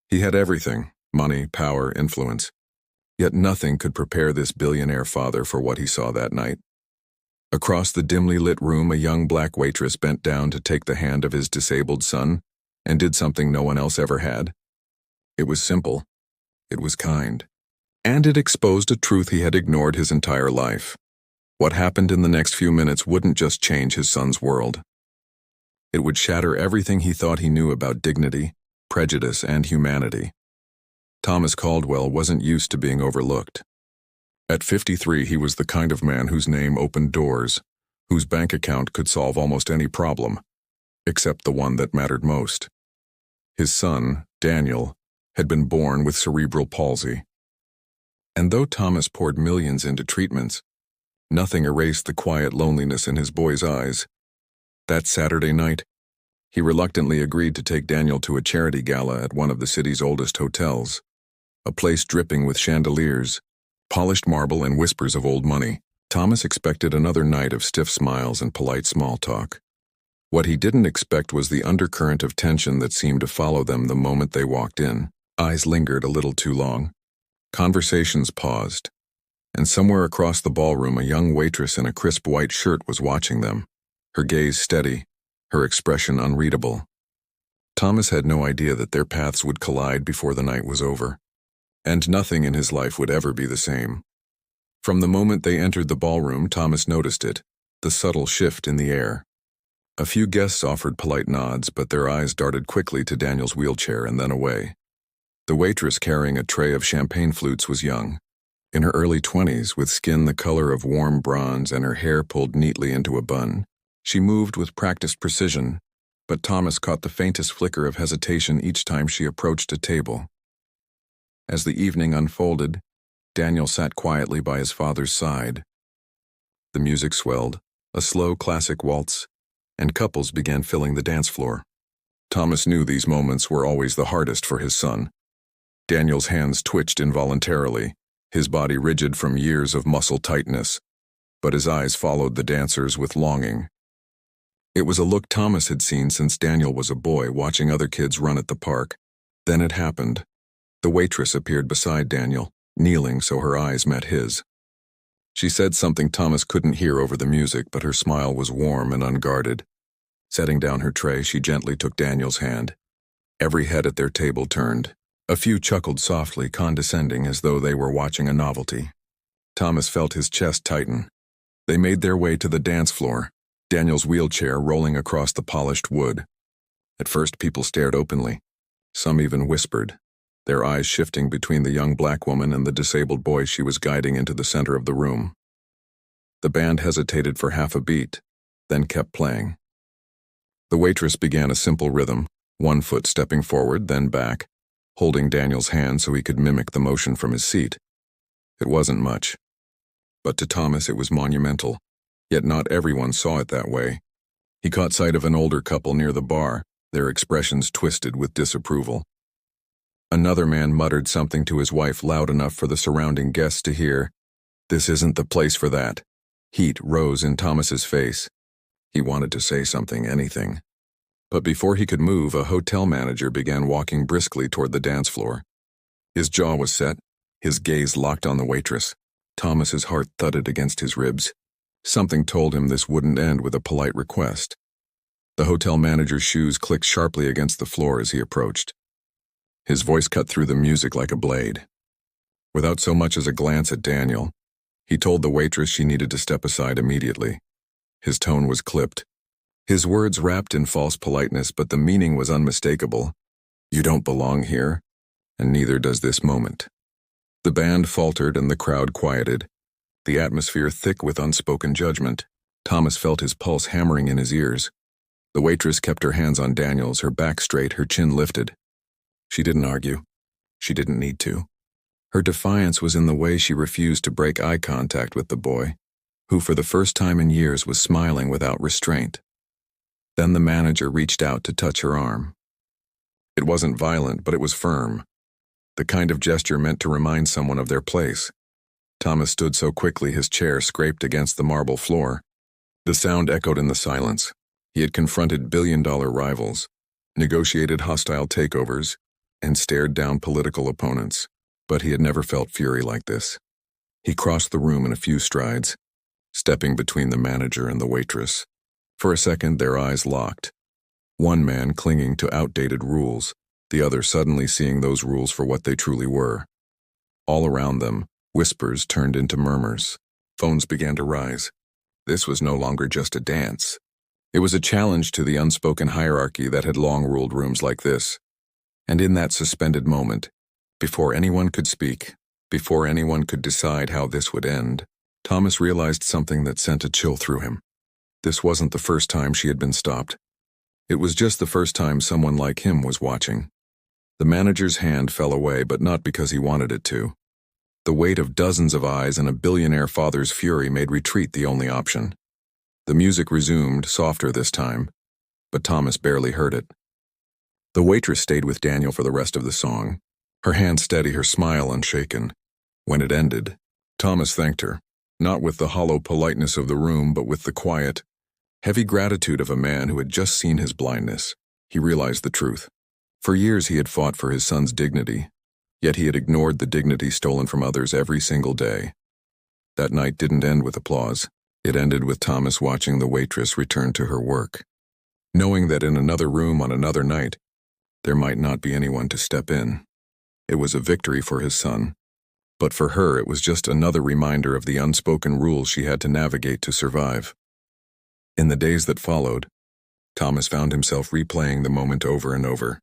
He had everything: money, power, influence. Yet nothing could prepare this billionaire father for what he saw that night. Across the dimly lit room, a young black waitress bent down to take the hand of his disabled son and did something no one else ever had. It was simple. It was kind. And it exposed a truth he had ignored his entire life. What happened in the next few minutes wouldn't just change his son's world. It would shatter everything he thought he knew about dignity, prejudice, and humanity. Thomas Caldwell wasn't used to being overlooked. At 53, he was the kind of man whose name opened doors, whose bank account could solve almost any problem, except the one that mattered most. His son, Daniel, had been born with cerebral palsy. And though Thomas poured millions into treatments, nothing erased the quiet loneliness in his boy's eyes. That Saturday night, he reluctantly agreed to take Daniel to a charity gala at one of the city's oldest hotels, a place dripping with chandeliers, polished marble, and whispers of old money. Thomas expected another night of stiff smiles and polite small talk. What he didn't expect was the undercurrent of tension that seemed to follow them the moment they walked in. Eyes lingered a little too long. Conversations paused. And somewhere across the ballroom, a young waitress in a crisp white shirt was watching them, her gaze steady, her expression unreadable. Thomas had no idea that their paths would collide before the night was over. And nothing in his life would ever be the same. From the moment they entered the ballroom, Thomas noticed it, the subtle shift in the air. A few guests offered polite nods, but their eyes darted quickly to Daniel's wheelchair and then away. The waitress carrying a tray of champagne flutes was young, in her early 20s, with skin the color of warm bronze and her hair pulled neatly into a bun. She moved with practiced precision, but Thomas caught the faintest flicker of hesitation each time she approached a table. As the evening unfolded, Daniel sat quietly by his father's side. The music swelled, a slow classic waltz, and couples began filling the dance floor. Thomas knew these moments were always the hardest for his son. Daniel's hands twitched involuntarily, his body rigid from years of muscle tightness, but his eyes followed the dancers with longing. It was a look Thomas had seen since Daniel was a boy watching other kids run at the park. Then it happened. The waitress appeared beside Daniel, kneeling so her eyes met his. She said something Thomas couldn't hear over the music, but her smile was warm and unguarded. Setting down her tray, she gently took Daniel's hand. Every head at their table turned. A few chuckled softly, condescending, as though they were watching a novelty. Thomas felt his chest tighten. They made their way to the dance floor, Daniel's wheelchair rolling across the polished wood. At first, people stared openly. Some even whispered, their eyes shifting between the young black woman and the disabled boy she was guiding into the center of the room. The band hesitated for half a beat, then kept playing. The waitress began a simple rhythm, one foot stepping forward, then back, holding Daniel's hand so he could mimic the motion from his seat. It wasn't much, but to Thomas it was monumental, yet not everyone saw it that way. He caught sight of an older couple near the bar, their expressions twisted with disapproval. Another man muttered something to his wife loud enough for the surrounding guests to hear. "This isn't the place for that." Heat rose in Thomas's face. He wanted to say something, anything. But before he could move, a hotel manager began walking briskly toward the dance floor. His jaw was set, his gaze locked on the waitress. Thomas's heart thudded against his ribs. Something told him this wouldn't end with a polite request. The hotel manager's shoes clicked sharply against the floor as he approached. His voice cut through the music like a blade. Without so much as a glance at Daniel, he told the waitress she needed to step aside immediately. His tone was clipped. His words wrapped in false politeness, but the meaning was unmistakable. You don't belong here, and neither does this moment. The band faltered and the crowd quieted, the atmosphere thick with unspoken judgment. Thomas felt his pulse hammering in his ears. The waitress kept her hands on Daniel's, her back straight, her chin lifted. She didn't argue. She didn't need to. Her defiance was in the way she refused to break eye contact with the boy, who for the first time in years was smiling without restraint. Then the manager reached out to touch her arm. It wasn't violent, but it was firm, the kind of gesture meant to remind someone of their place. Thomas stood so quickly his chair scraped against the marble floor. The sound echoed in the silence. He had confronted billion-dollar rivals, negotiated hostile takeovers, and stared down political opponents, but he had never felt fury like this. He crossed the room in a few strides, stepping between the manager and the waitress. For a second, their eyes locked. One man clinging to outdated rules, the other suddenly seeing those rules for what they truly were. All around them, whispers turned into murmurs. Phones began to rise. This was no longer just a dance. It was a challenge to the unspoken hierarchy that had long ruled rooms like this. And in that suspended moment, before anyone could speak, before anyone could decide how this would end, Thomas realized something that sent a chill through him. This wasn't the first time she had been stopped. It was just the first time someone like him was watching. The manager's hand fell away, but not because he wanted it to. The weight of dozens of eyes and a billionaire father's fury made retreat the only option. The music resumed, softer this time, but Thomas barely heard it. The waitress stayed with Daniel for the rest of the song, her hand steady, her smile unshaken. When it ended, Thomas thanked her, not with the hollow politeness of the room, but with the quiet, heavy gratitude of a man who had just seen his blindness. He realized the truth. For years he had fought for his son's dignity, yet he had ignored the dignity stolen from others every single day. That night didn't end with applause. It ended with Thomas watching the waitress return to her work, knowing that in another room on another night, there might not be anyone to step in. It was a victory for his son, but for her it was just another reminder of the unspoken rules she had to navigate to survive. In the days that followed, Thomas found himself replaying the moment over and over.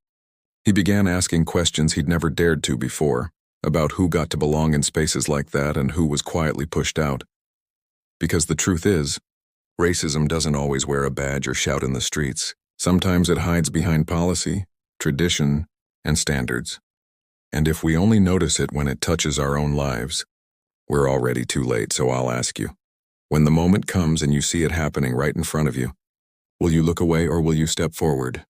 He began asking questions he'd never dared to before, about who got to belong in spaces like that and who was quietly pushed out. Because the truth is, racism doesn't always wear a badge or shout in the streets. Sometimes it hides behind policy, tradition, and standards. And if we only notice it when it touches our own lives, we're already too late. So I'll ask you, when the moment comes and you see it happening right in front of you, will you look away or will you step forward?